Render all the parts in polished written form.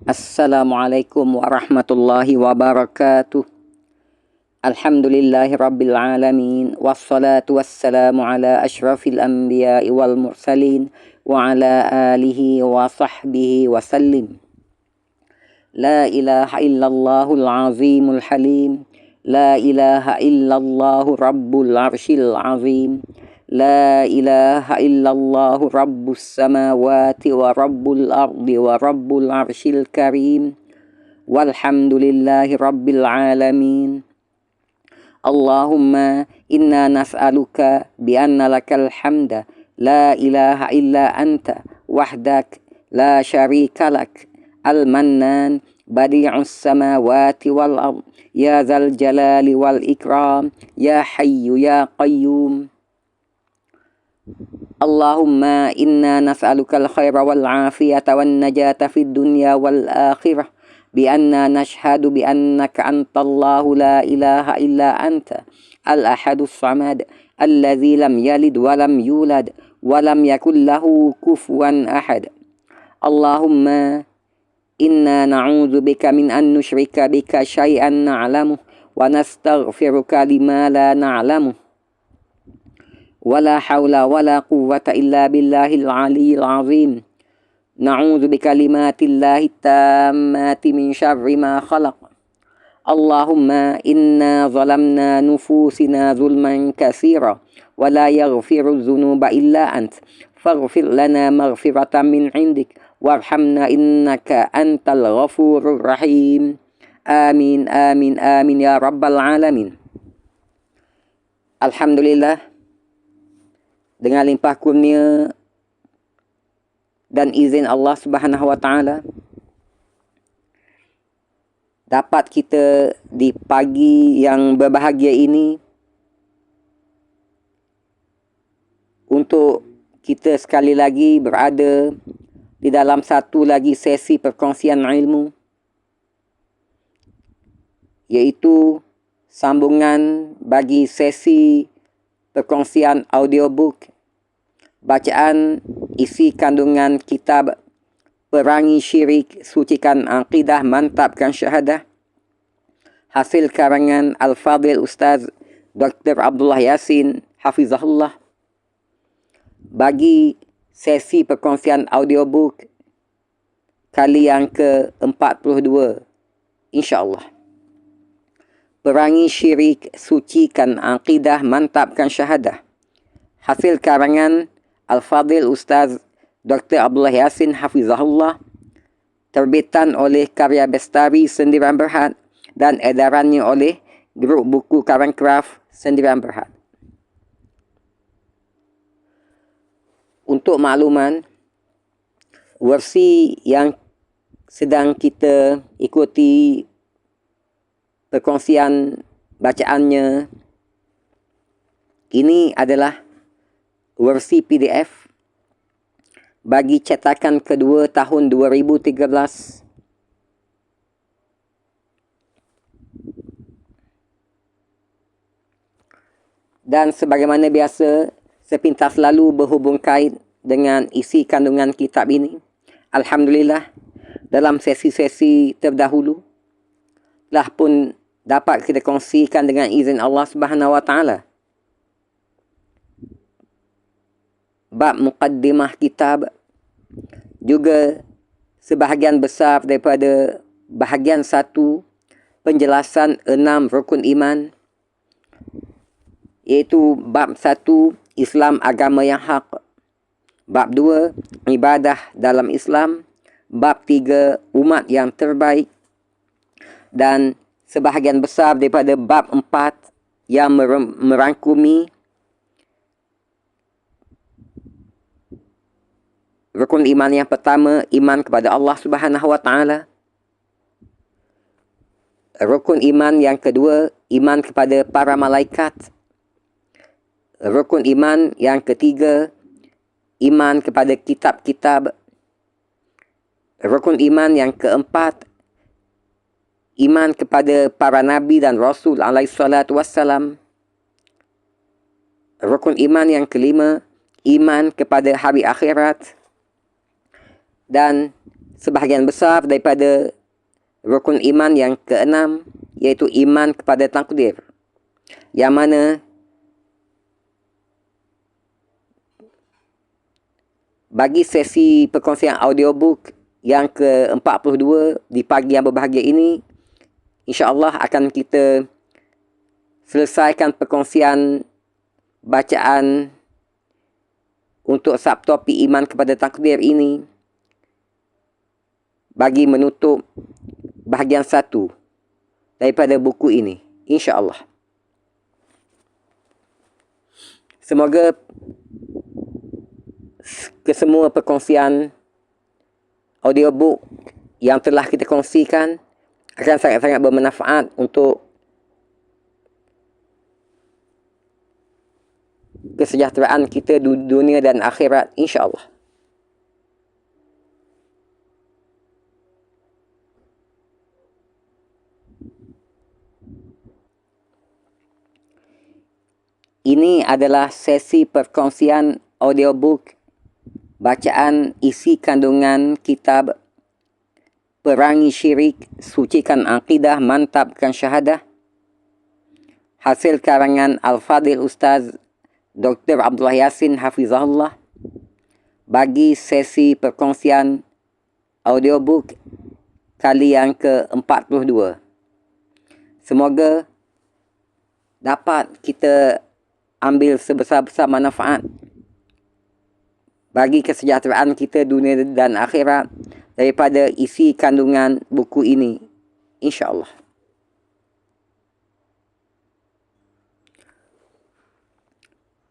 Assalamualaikum warahmatullahi wabarakatuh. Alhamdulillahi rabbil alamin. Wassalatu wassalamu ala ashrafil anbiya'i wal mursalin. Wa ala alihi wa sahbihi wa sallim. La ilaha illallahul azimul halim. La ilaha illallahu rabbul arshil azim. La ilaha illallahu rabbus samawati wa rabbul ardi wa rabbul arshil karim. Walhamdulillahi rabbil alamin. Allahumma inna nas'aluka bi'anna lakal hamda la ilaha illa anta wahdak la syarika lak al-mannan badi'us samawati wal ard ya zal jalali wal ikram ya hayyu ya qayyum. Allahumma inna nas'aluka al-khaira wal afiyata wan najata fid dunya wal akhirah bi anna nashhadu bi annaka antallahu la ilaha illa anta al-ahadus samad alladzi lam yalid wa lam yulad wa lam yakul lahu kufuwan ahad. Allahumma inna na'udzu bika min an nusyrika bika syai'an na'lamuh wa nastaghfiruka lima la na'lamuh. Wala hawla wala quwwata illa billahil aliyyil azim. Na'udzu bikalimatillahi tammati min syarri ma khalaq. Allahumma inna zalamna nufusina zulman katsira wa la yaghfiru dzunuba illa ant. Faghfir lana maghfiratan min 'indik warhamna innaka antal ghafurur rahim. Amin amin amin ya rabbal alamin. Alhamdulillah, dengan limpah kurnia dan izin Allah Subhanahu wa taala, dapat kita di pagi yang berbahagia ini untuk kita sekali lagi berada di dalam satu lagi sesi perkongsian ilmu, iaitu sambungan bagi sesi perkongsian audiobook bacaan isi kandungan kitab Perangi Syirik, Sucikan Aqidah, Mantapkan Syahadah, hasil karangan Al-Fadhil Ustaz Dr. Abdullah Yasin Hafizahullah. Bagi sesi perkongsian audiobook kali yang ke-42, insya-Allah. Perangi Syirik, Sucikan Aqidah, Mantapkan Syahadah, hasil karangan Al-Fadhil Ustaz Dr. Abdullah Yasin Hafizahullah, terbitan oleh Karya Bestari Sendirian Berhad dan edarannya oleh Grup Buku Karangkraf Sendirian Berhad. Untuk makluman, versi yang sedang kita ikuti perkongsian bacaannya ini adalah versi PDF bagi cetakan kedua tahun 2013. Dan sebagaimana biasa, sepintas lalu berhubung kait dengan isi kandungan kitab ini. Alhamdulillah, dalam sesi-sesi terdahulu telah pun dapat kita kongsikan dengan izin Allah Subhanahu wa taala bab muqaddimah kitab, juga sebahagian besar daripada bahagian 1 penjelasan 6 rukun iman, iaitu bab 1 Islam agama yang hak, bab 2 ibadah dalam Islam, bab 3 umat yang terbaik, dan sebahagian besar daripada bab 4 yang merangkumi rukun iman yang pertama, iman kepada Allah Subhanahu wa taala. Rukun iman yang kedua, iman kepada para malaikat. Rukun iman yang ketiga, iman kepada kitab-kitab. Rukun iman yang keempat, iman kepada para nabi dan rasul alaihi salatu wassalam. Rukun iman yang kelima, iman kepada hari akhirat. Dan sebahagian besar daripada rukun iman yang keenam, iaitu iman kepada takdir, yang mana bagi sesi perkongsian audiobook yang ke-42 di pagi yang berbahagia ini, insya-Allah akan kita selesaikan perkongsian bacaan untuk subtopik iman kepada takdir ini bagi menutup bahagian 1 daripada buku ini, insya-Allah. Semoga kesemua perkongsian audiobook yang telah kita kongsikan akan sangat-sangat bermanfaat untuk kesejahteraan kita di dunia dan akhirat, insya-Allah. Ini adalah sesi perkongsian audiobook bacaan isi kandungan kitab Perangi Syirik, Sucikan Akidah, Mantapkan Syahadah, hasil karangan Al-Fadil Ustaz Dr. Abdullah Yasin Hafizahullah, bagi sesi perkongsian audiobook kali yang ke-42. Semoga dapat kita ambil sebesar-besar manfaat bagi kesejahteraan kita dunia dan akhirat daripada isi kandungan buku ini, insya-Allah.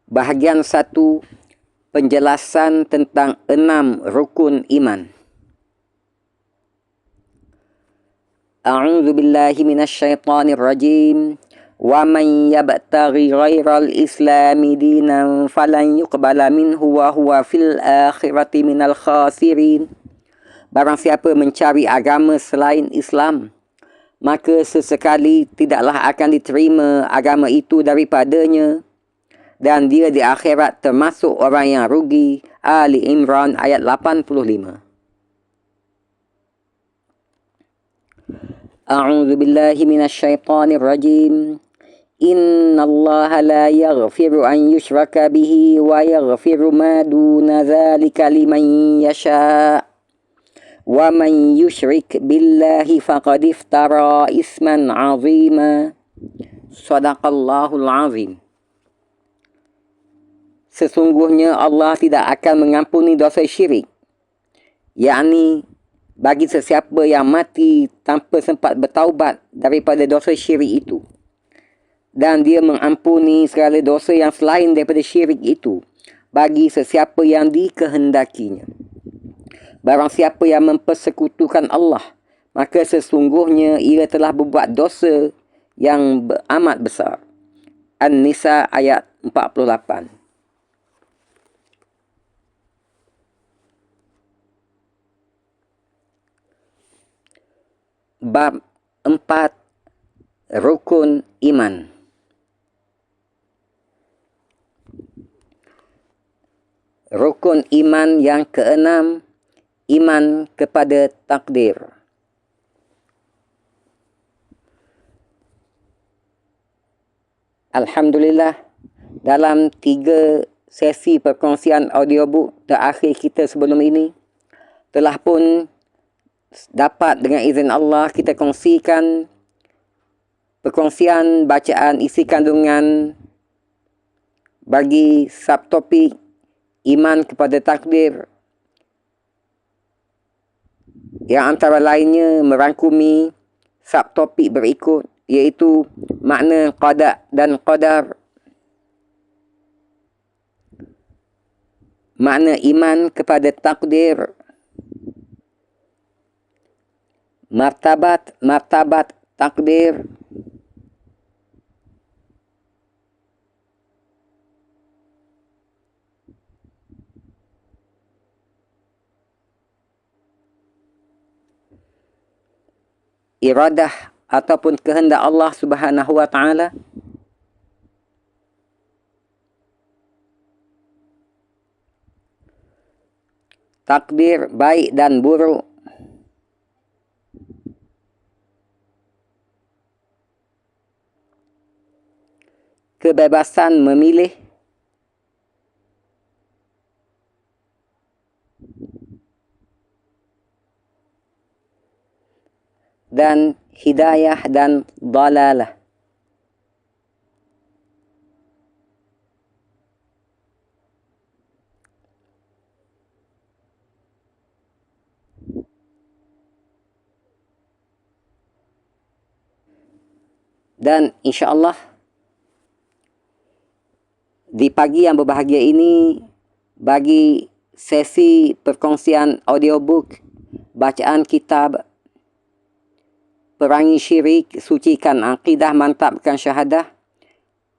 Bahagian 1, penjelasan tentang 6 rukun iman. A'udzu billahi minasyaitonir rajim. Wa man yabtaghi ghairal islami dinan falan yuqbala minhu wa huwa fil akhirati minal khasirin. Barang siapa mencari agama selain Islam, maka sesekali tidaklah akan diterima agama itu daripadanya, dan dia di akhirat termasuk orang yang rugi. Ali Imran ayat 85. A'udzu billahi minasyaitonir rajim. Innallaha la yaghfiru an yushraka bihi wa yaghfiru ma duna dzalika liman yasha. Wa man yusyrik billahi faqad iftara isman 'azima. Shadaqallahul 'azim. Sesungguhnya Allah tidak akan mengampuni dosa syirik, yakni bagi sesiapa yang mati tanpa sempat bertaubat daripada dosa syirik itu, dan dia mengampuni segala dosa yang selain daripada syirik itu bagi sesiapa yang dikehendakinya. Barang siapa yang mempersekutukan Allah, maka sesungguhnya ia telah berbuat dosa yang amat besar. An-Nisa ayat 48. Bab 4, rukun iman. Rukun iman yang keenam, iman kepada takdir. Alhamdulillah, dalam 3 sesi perkongsian audiobook terakhir kita sebelum ini, telah pun dapat dengan izin Allah kita kongsikan perkongsian bacaan isi kandungan bagi subtopik iman kepada takdir, yang antara lainnya merangkumi subtopik berikut, iaitu makna qada dan qadar, makna iman kepada takdir, martabat takdir, iradah ataupun kehendak Allah Subhanahu wa taala, takdir baik dan buruk, kebebasan memilih, dan hidayah dan dalalah. Dan insya-Allah di pagi yang berbahagia ini, bagi sesi perkongsian audiobook bacaan kitab Perangi Syirik, Sucikan Aqidah, Mantapkan Syahadah,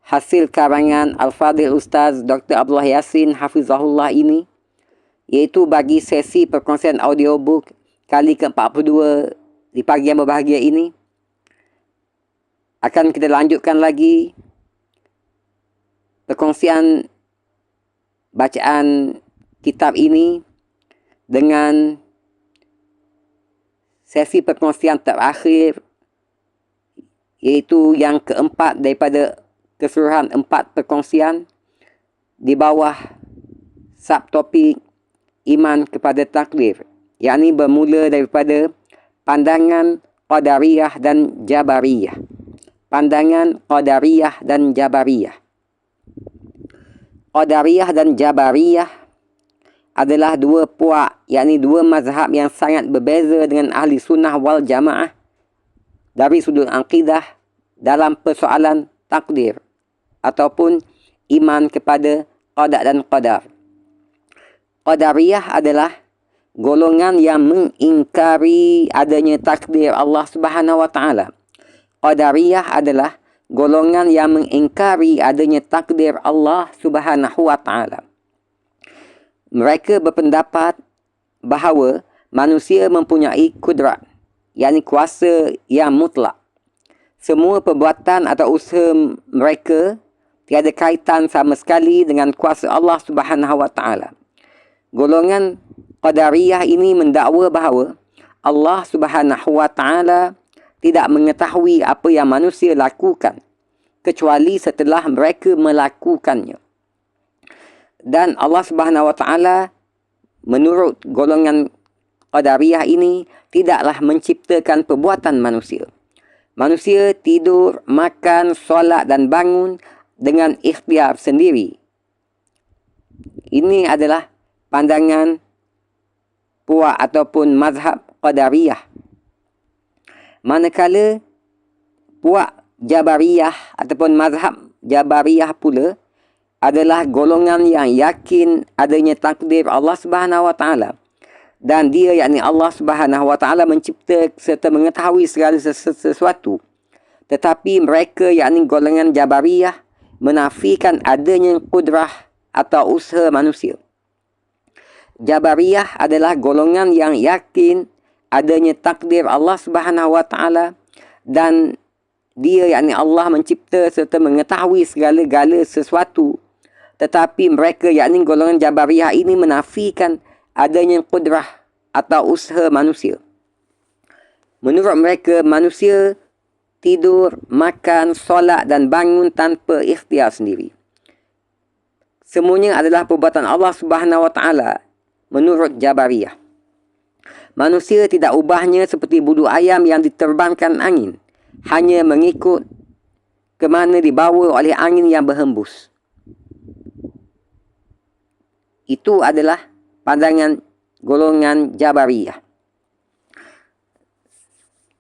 hasil karangan Al-Fadhil Ustaz Dr. Abdullah Yassin Hafizahullah ini, iaitu bagi sesi perkongsian audiobook kali ke-42 di pagi yang berbahagia ini, akan kita lanjutkan lagi perkongsian bacaan kitab ini dengan sesi perkongsian terakhir, iaitu yang keempat daripada keseluruhan 4 perkongsian di bawah subtopik iman kepada takdir, yakni bermula daripada pandangan Qadariyah dan Jabariyah. Pandangan Qadariyah dan Jabariyah. Qadariyah dan Jabariyah adalah dua puak, yakni dua mazhab yang sangat berbeza dengan ahli sunnah wal jamaah dari sudut akidah dalam persoalan takdir ataupun iman kepada qada dan qadar. Qadariyah adalah golongan yang mengingkari adanya takdir Allah Subhanahu wa taala. Qadariyah adalah golongan yang mengingkari adanya takdir Allah Subhanahu wa taala. Mereka berpendapat bahawa manusia mempunyai kudrat, yakni kuasa yang mutlak. Semua perbuatan atau usaha mereka tiada kaitan sama sekali dengan kuasa Allah Subhanahu wa taala. Golongan Qadariyah ini mendakwa bahawa Allah Subhanahu wa taala tidak mengetahui apa yang manusia lakukan kecuali setelah mereka melakukannya. Dan Allah Subhanahu wa taala menurut golongan Qadariyah ini tidaklah menciptakan perbuatan manusia. Manusia tidur, makan, solat dan bangun dengan ikhtiar sendiri. Ini adalah pandangan puak ataupun mazhab Qadariyah. Manakala puak Jabariyah ataupun mazhab Jabariyah pula adalah golongan yang yakin adanya takdir Allah Subhanahu wa taala, dan dia, yakni Allah Subhanahu wa taala, mencipta serta mengetahui segala sesuatu. Tetapi mereka, yakni golongan Jabariyah, menafikan adanya kudrah atau usaha manusia. Jabariyah adalah golongan yang yakin adanya takdir Allah Subhanahu wa taala, dan dia, yakni Allah, mencipta serta mengetahui segala-gala sesuatu. Tetapi mereka, yakni golongan Jabariyah ini, menafikan adanya kudrah atau usaha manusia. Menurut mereka, manusia tidur, makan, solat dan bangun tanpa ikhtiar sendiri. Semuanya adalah perbuatan Allah Subhanahu wa taala menurut Jabariyah. Manusia tidak ubahnya seperti bulu ayam yang diterbangkan angin, hanya mengikut ke mana dibawa oleh angin yang berhembus. Itu adalah pandangan golongan Jabariyah.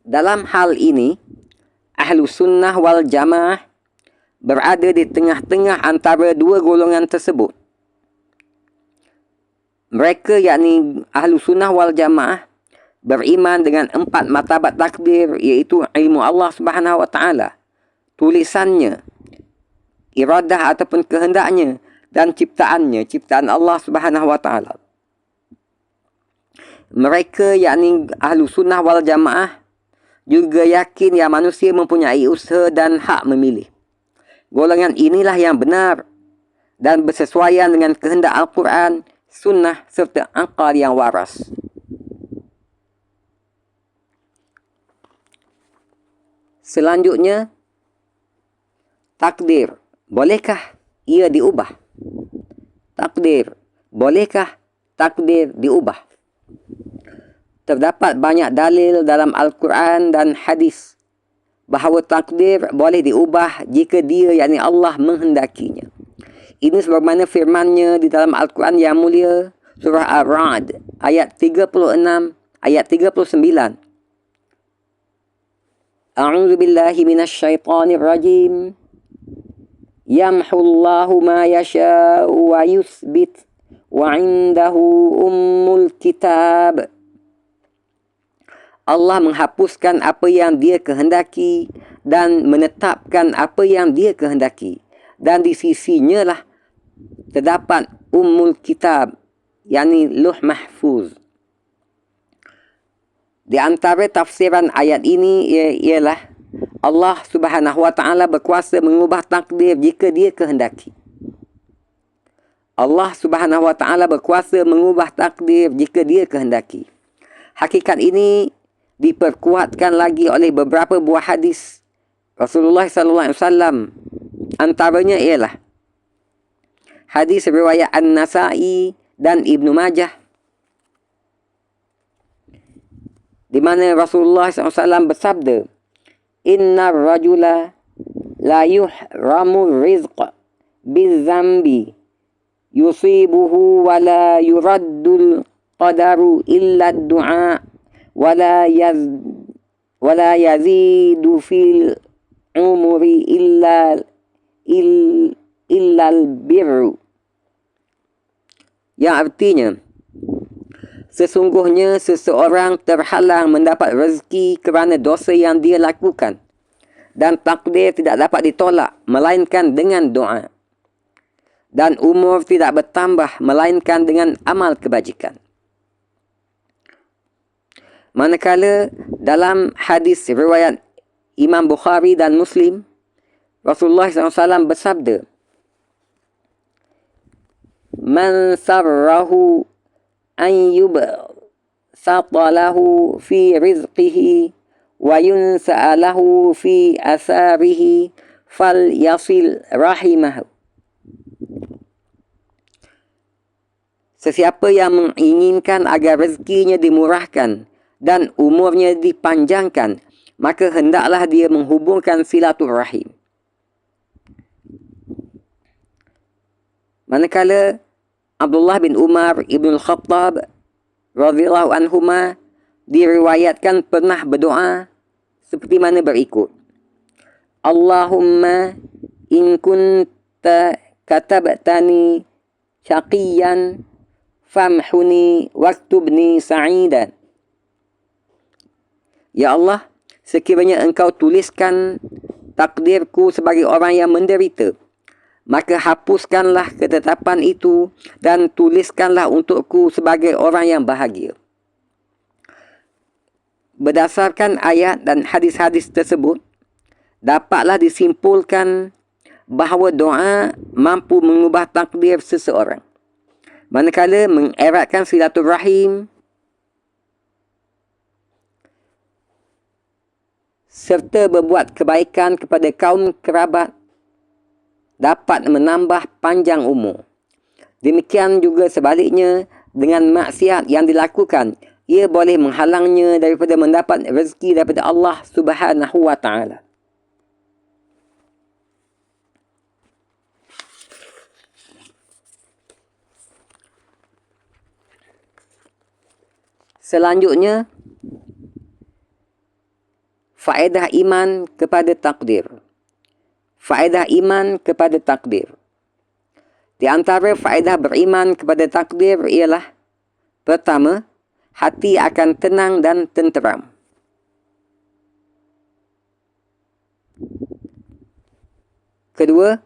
Dalam hal ini, Ahlu Sunnah wal Jamaah berada di tengah-tengah antara dua golongan tersebut. Mereka, yakni Ahlu Sunnah wal Jamaah, beriman dengan 4 martabat takdir, iaitu ilmu Allah Subhanahu wa taala, tulisannya, iradah ataupun kehendaknya, dan ciptaannya, ciptaan Allah Subhanahu wa taala. Mereka, yakni Ahlu Sunnah wal Jamaah, juga yakin yang manusia mempunyai usaha dan hak memilih. Golongan inilah yang benar dan bersesuaian dengan kehendak Al-Quran, Sunnah serta akal yang waras. Selanjutnya, takdir bolehkah ia diubah? Takdir, bolehkah takdir diubah? Terdapat banyak dalil dalam Al-Quran dan hadis bahawa takdir boleh diubah jika dia, yakni Allah, menghendakinya. Ini sebagaimana firman-Nya di dalam Al-Quran yang mulia, surah Ar-Ra'd ayat 36, ayat 39. A'udzu billahi minasyaitonir rajim. Yamhullahu ma yasha'u wa yuthbit wa 'indahu ummul kitab. Allah menghapuskan apa yang Dia kehendaki dan menetapkan apa yang Dia kehendaki. Dan di sisinya lah terdapat Ummul Kitab, yakni Luh Mahfuz. Di antara tafsiran ayat ini ialah Allah Subhanahu Wa Taala berkuasa mengubah takdir jika Dia kehendaki. Allah Subhanahu Wa Taala berkuasa mengubah takdir jika Dia kehendaki. Hakikat ini diperkuatkan lagi oleh beberapa buah hadis Rasulullah sallallahu alaihi wasallam. Antaranya ialah hadis riwayat An-Nasa'i dan Ibnu Majah, di mana Rasulullah SAW bersabda, "Inna rajula la yuhramu rizq bizambi yusibuhu wa la yuraddul qadaru illa du'a wala yazidu fil umuri illa al-birru." Yang artinya, sesungguhnya seseorang terhalang mendapat rezeki kerana dosa yang dia lakukan, dan takdir tidak dapat ditolak melainkan dengan doa, dan umur tidak bertambah melainkan dengan amal kebajikan. Manakala dalam hadis riwayat Imam Bukhari dan Muslim, Rasulullah SAW bersabda, "Man sarrahu an yubsata lahu fi rizqihi wa yunsa'a lahu fi asarihi fal yasil rahimahu." Sesiapa yang menginginkan agar rezekinya dimurahkan dan umurnya dipanjangkan, maka hendaklah dia menghubungkan silaturahim. Manakala Abdullah bin Umar Ibn Al-Khattab radhiyallahu anhuma diriwayatkan pernah berdoa seperti mana berikut: "Allahumma in kunta katabtani syaqiyan famhuni waktubni sa'idan." Ya Allah, sekiranya Engkau tuliskan takdirku sebagai orang yang menderita, maka hapuskanlah ketetapan itu dan tuliskanlah untukku sebagai orang yang bahagia. Berdasarkan ayat dan hadis-hadis tersebut, dapatlah disimpulkan bahawa doa mampu mengubah takdir seseorang. Manakala mengeratkan silaturahim serta berbuat kebaikan kepada kaum kerabat dapat menambah panjang umur. Demikian juga sebaliknya, dengan maksiat yang dilakukan, ia boleh menghalangnya daripada mendapat rezeki daripada Allah Subhanahu Wa Taala. Selanjutnya, faedah iman kepada takdir. Faedah iman kepada takdir. Di antara faedah beriman kepada takdir ialah: pertama, hati akan tenang dan tenteram. Kedua,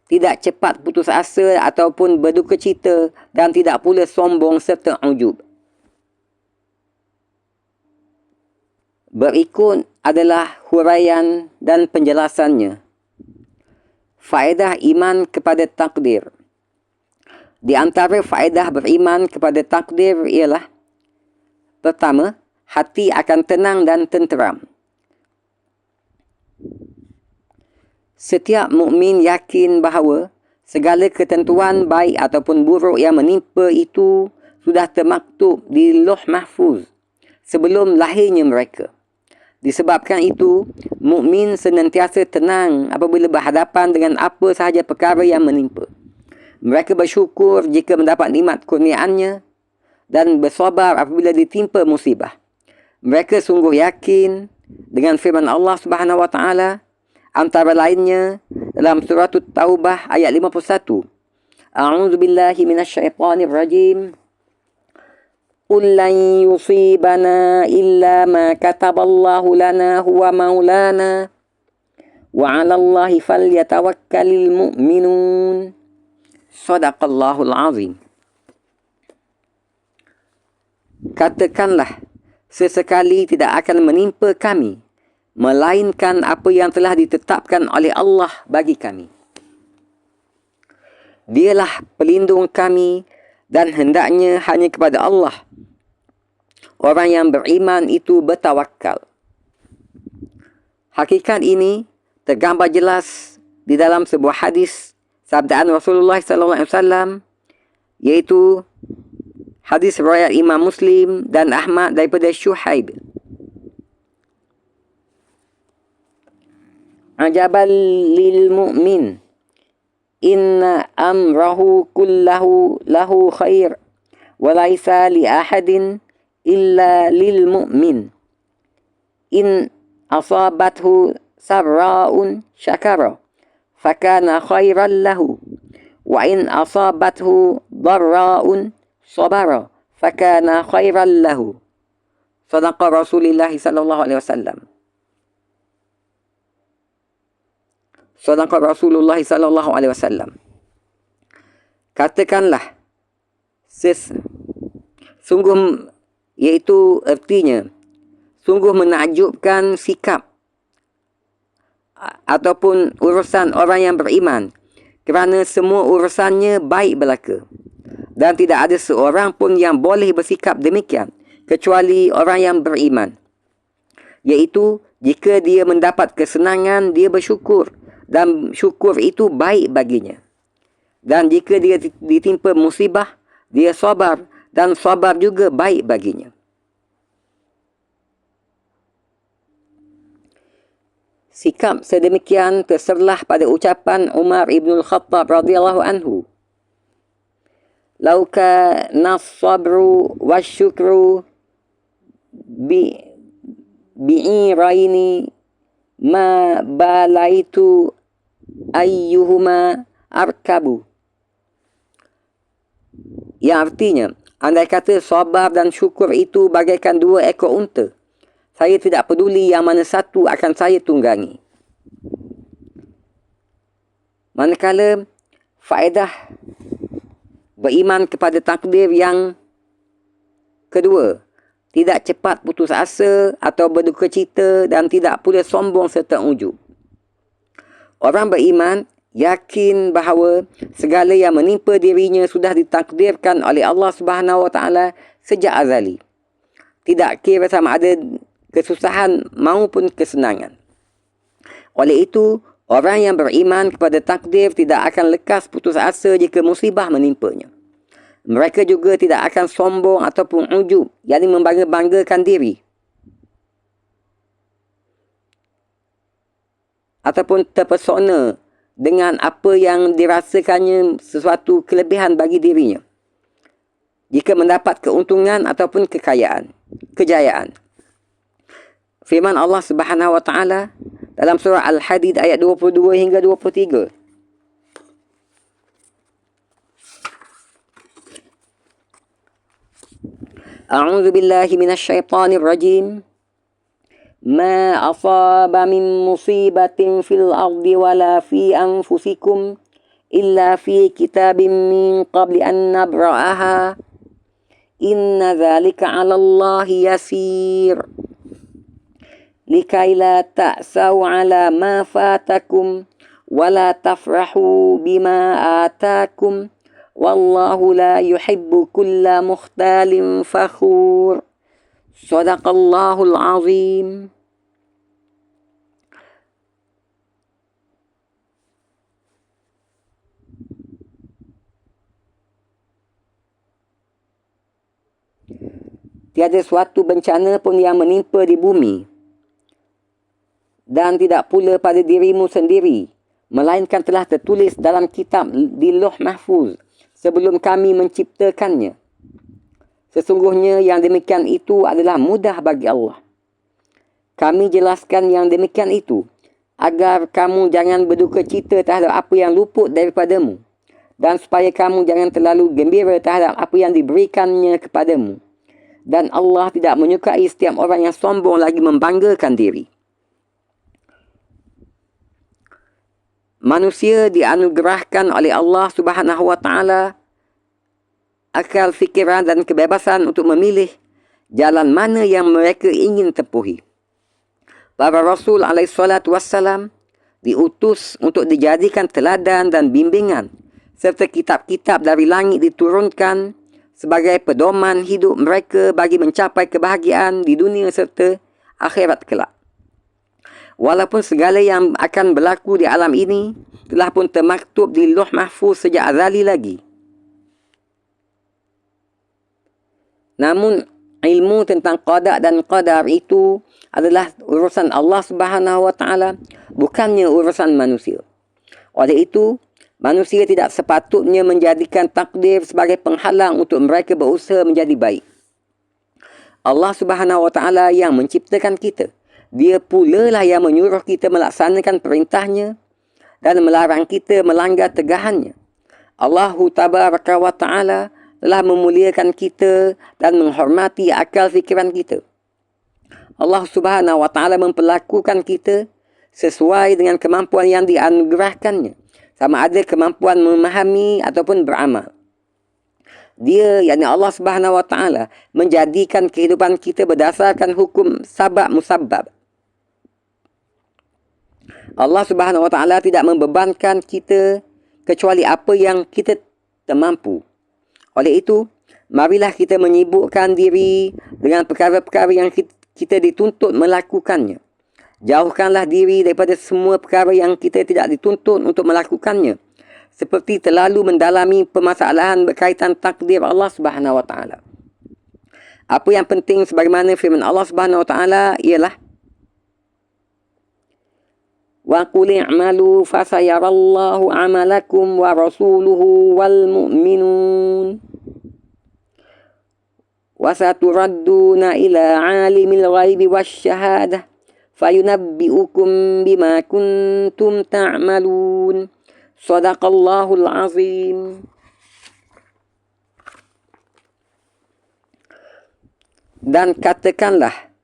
tidak cepat putus asa ataupun berduka cita, dan tidak pula sombong serta ujub. Berikut adalah huraian dan penjelasannya. Faedah iman kepada takdir. Di antara faedah beriman kepada takdir ialah: pertama, hati akan tenang dan tenteram. Setiap mukmin yakin bahawa segala ketentuan baik ataupun buruk yang menimpa itu sudah termaktub di Lauh Mahfuz sebelum lahirnya mereka. Disebabkan itu, mukmin senantiasa tenang apabila berhadapan dengan apa sahaja perkara yang menimpa. Mereka bersyukur jika mendapat nikmat kurniaannya dan bersabar apabila ditimpa musibah. Mereka sungguh yakin dengan firman Allah Subhanahu wa taala antara lainnya dalam surah Taubah ayat 51. A'udzu billahi minasyaitonir rajim. Qul lan yusibana illa ma kataballahu lana huwa maulana wa 'alallahi falyatawakkalul mu'minun. Shadaqallahul azim. Katakanlah, sesekali tidak akan menimpa kami melainkan apa yang telah ditetapkan oleh Allah bagi kami. Dialah pelindung kami dan hendaknya hanya kepada Allah orang yang beriman itu bertawakal. Hakikat ini tergambar jelas di dalam sebuah hadis sabdaan Rasulullah sallallahu alaihi wasallam, yaitu hadis riwayat Imam Muslim dan Ahmad daripada Syuhaib. Ajabal lil mu'min inna amrahu kullahu lahu khair wa laisa li ahadin illa lil mu'min in asabathu sarra'un syakara fakana khairan lahu wa in asabathu dharra'un sabara fakana khairan lahu. Sadaqa Rasulullah sallallahu alaihi wasallam. Sadaqa Rasulullah sallallahu alaihi wasallam. Katakanlah, sungguh, iaitu artinya sungguh menakjubkan sikap ataupun urusan orang yang beriman, kerana semua urusannya baik belaka dan tidak ada seorang pun yang boleh bersikap demikian kecuali orang yang beriman, iaitu jika dia mendapat kesenangan dia bersyukur dan syukur itu baik baginya, dan jika dia ditimpa musibah dia sabar dan sabar juga baik baginya. Sikap sedemikian terserlah pada ucapan Umar ibn al-Khattab radhiyallahu anhu, "Lau kana as-sabru wasyukru bi'iraini ma balaitu ayyuhuma arkabu." Yang artinya, andai kata sabar dan syukur itu bagaikan dua ekor unta, saya tidak peduli yang mana satu akan saya tunggangi. Manakala faedah beriman kepada takdir yang kedua, tidak cepat putus asa atau berduka cita dan tidak pula sombong serta ujub. Orang beriman yakin bahawa segala yang menimpa dirinya sudah ditakdirkan oleh Allah Subhanahu wa taala sejak azali. Tidak kira sama ada kesusahan maupun kesenangan. Oleh itu, orang yang beriman kepada takdir tidak akan lekas putus asa jika musibah menimpanya. Mereka juga tidak akan sombong ataupun ujub, yakni membangga-banggakan diri, ataupun terpesona dengan apa yang dirasakannya sesuatu kelebihan bagi dirinya jika mendapat keuntungan ataupun kejayaan. Firman Allah Subhanahu wa taala dalam surah Al-Hadid ayat 22 hingga 23. A'udzu billahi minasyaitonir rajim. Ma asaba min musibatin fil ardi wala fi anfusikum illa fi kitabim min qabli an nabra'aha. Inna dzalika 'ala Allahi yasir. Likai la ta'sau 'ala ma fatakum wala tafrahu bima atakum wallahu la yuhibbu kulla mukhtalin fakhur. Shadaqallahul azim. tiada suatu bencana pun yang menimpa di bumi, dan tidak pula pada dirimu sendiri, melainkan telah tertulis dalam kitab di Lauh Mahfuz sebelum kami menciptakannya. Sesungguhnya yang demikian itu adalah mudah bagi Allah. Kami jelaskan yang demikian itu agar kamu jangan berduka cita terhadap apa yang luput daripadamu, dan supaya kamu jangan terlalu gembira terhadap apa yang diberikannya kepadamu. Dan Allah tidak menyukai setiap orang yang sombong lagi membanggakan diri. Manusia dianugerahkan oleh Allah Subhanahu wa taala akal fikiran dan kebebasan untuk memilih jalan mana yang mereka ingin tempuhi. Para Rasul alaihissalam diutus untuk dijadikan teladan dan bimbingan, serta kitab-kitab dari langit diturunkan sebagai pedoman hidup mereka bagi mencapai kebahagiaan di dunia serta akhirat kelak. Walaupun segala yang akan berlaku di alam ini telah pun termaktub di Lauh Mahfuz sejak azali lagi, namun ilmu tentang qada dan qadar itu adalah urusan Allah Subhanahu wa taala, bukannya urusan manusia. Oleh itu, manusia tidak sepatutnya menjadikan takdir sebagai penghalang untuk mereka berusaha menjadi baik. Allah Subhanahu wa taala yang menciptakan kita. Dia pula lah yang menyuruh kita melaksanakan perintahnya dan melarang kita melanggar tegahannya. Allahu tabaraka wa ta'ala telah memuliakan kita dan menghormati akal fikiran kita. Allah Subhanahu wa ta'ala memperlakukan kita sesuai dengan kemampuan yang dianugerahkannya, sama ada kemampuan memahami ataupun beramal. Dia, yakni Allah Subhanahu wa ta'ala, menjadikan kehidupan kita berdasarkan hukum sabab musabbab. Allah Subhanahu wa ta'ala tidak membebankan kita kecuali apa yang kita termampu. Oleh itu, marilah kita menyibukkan diri dengan perkara-perkara yang kita dituntut melakukannya. Jauhkanlah diri daripada semua perkara yang kita tidak dituntut untuk melakukannya, seperti terlalu mendalami permasalahan berkaitan takdir Allah Subhanahu wa ta'ala. Apa yang penting sebagaimana firman Allah Subhanahu wa ta'ala ialah wa qul i'malu fasayarallahu 'amalakum wa rasuluhu wal mu'minun wa saturadduna ila 'alimil ghaibi wasyahadah fayunabbi'ukum bima kuntum ta'malun. Shadaqallahul azim. Dan katakanlah,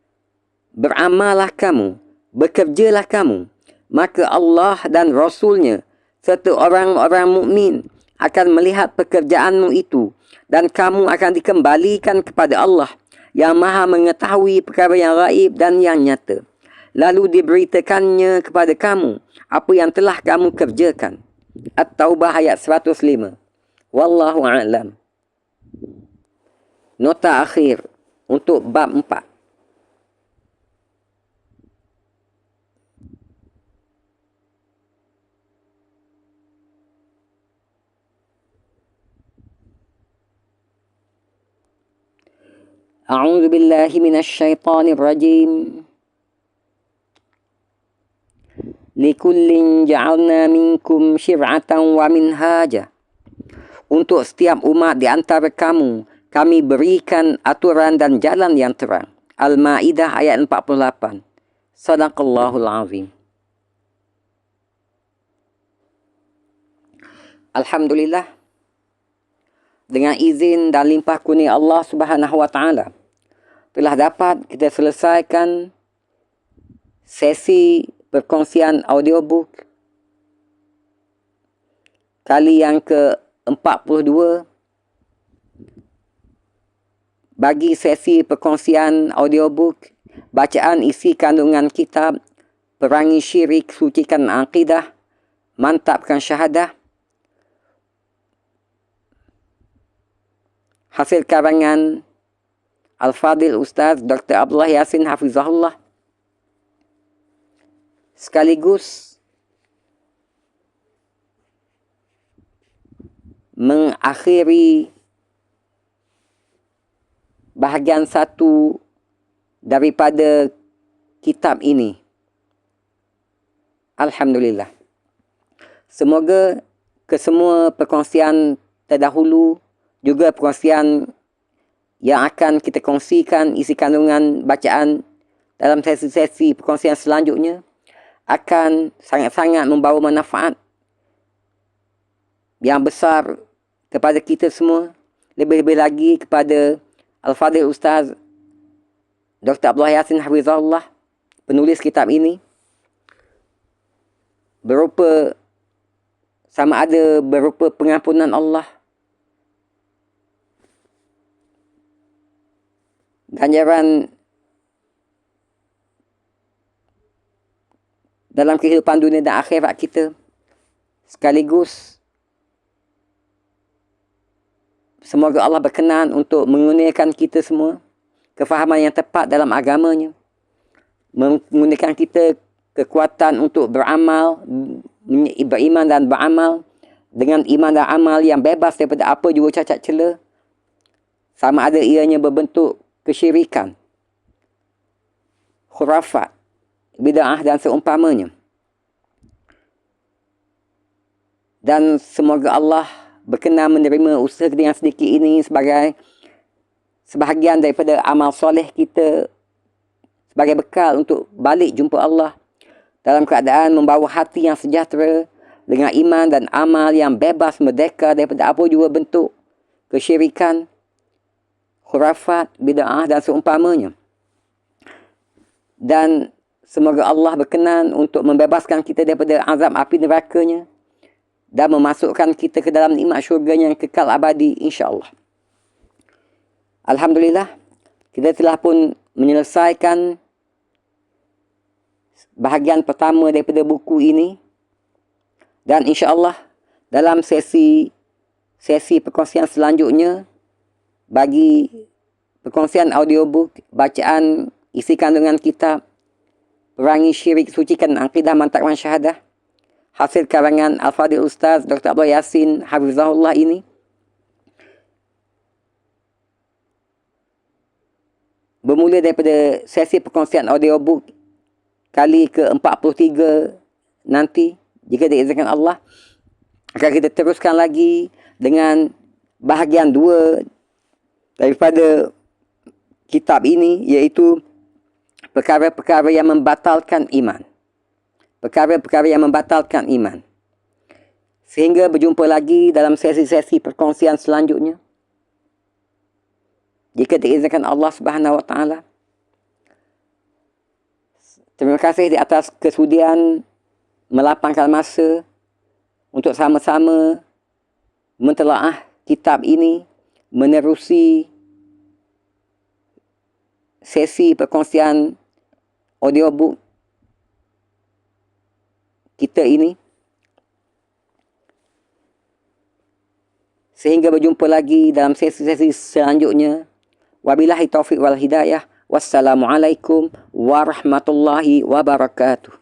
beramallah kamu, bekerjalah kamu, maka Allah dan Rasulnya serta orang-orang mukmin akan melihat pekerjaanmu itu, dan kamu akan dikembalikan kepada Allah yang maha mengetahui perkara yang gaib dan yang nyata. Lalu diberitakannya kepada kamu apa yang telah kamu kerjakan. At-Taubah ayat 105. Wallahu a'lam. Nota akhir untuk bab 4. A'udzu billahi minasyaitonir rajim. Likullin ja'alna minkum syir'atan wa minhaja. Untuk setiap umat di antara kamu, kami berikan aturan dan jalan yang terang. Al-Ma'idah ayat 48. Sadaqallahul azim. Alhamdulillah, dengan izin dan limpah kurnia Allah Subhanahu wa ta'ala, telah dapat kita selesaikan sesi perkongsian audiobook kali yang ke-42. Bagi sesi perkongsian audiobook bacaan isi kandungan kitab Perangi Syirik, Sucikan Akidah, Mantapkan Syahadah, hasil karangan Al-Fadil Ustaz Dr. Abdullah Yasin Hafizahullah, sekaligus mengakhiri bahagian satu daripada kitab ini. Alhamdulillah. Semoga kesemua perkongsian terdahulu, juga perkongsian yang akan kita kongsikan isi kandungan bacaan dalam sesi-sesi perkongsian selanjutnya akan sangat-sangat membawa manfaat yang besar kepada kita semua, lebih-lebih lagi kepada Al-Fadhil Ustaz Dr. Abdullah Yassin Hafizahullah, penulis kitab ini, sama ada berupa pengampunan Allah, ganjaran dalam kehidupan dunia dan akhirat kita, sekaligus semoga Allah berkenan untuk mengurniakan kita semua kefahaman yang tepat dalam agamanya, mengurniakan kita kekuatan untuk beramal, beriman dan beramal dengan iman dan amal yang bebas daripada apa jua cacat celah, sama ada ianya berbentuk kesyirikan, khurafat, bid'ah dan seumpamanya. Dan semoga Allah berkenan menerima usaha yang sedikit ini sebagai sebahagian daripada amal soleh kita, sebagai bekal untuk balik jumpa Allah dalam keadaan membawa hati yang sejahtera dengan iman dan amal yang bebas merdeka daripada apa jua bentuk kesyirikan, khurafat, bid'ah dan seumpamanya. Dan semoga Allah berkenan untuk membebaskan kita daripada azab api nerakanya dan memasukkan kita ke dalam nikmat syurganya yang kekal abadi, insya-Allah. Alhamdulillah, kita telah pun menyelesaikan bahagian pertama daripada buku ini, dan insya-Allah dalam sesi perkongsian selanjutnya, bagi perkongsian audiobook bacaan isi kandungan kitab Perangi Syirik, Sucikan Akidah, Mantapkan Syahadah, hasil karangan Al-Fadhil Ustaz Dr. Abdullah Yassin Hafizahullah ini, bermula daripada sesi perkongsian audiobook kali ke-43 nanti, jika diizinkan Allah, akan kita teruskan lagi dengan bahagian 2 daripada kitab ini, iaitu perkara-perkara yang membatalkan iman. Perkara-perkara yang membatalkan iman. Sehingga berjumpa lagi dalam sesi-sesi perkongsian selanjutnya, jika diizinkan Allah Subhanahu wa taala. Terima kasih di atas kesudian melapangkan masa untuk sama-sama mentelaah kitab ini, menerusi sesi perkongsian audiobook kita ini. Sehingga berjumpa lagi dalam sesi-sesi selanjutnya. Wabillahi taufiq wal hidayah. Wassalamualaikum warahmatullahi wabarakatuh.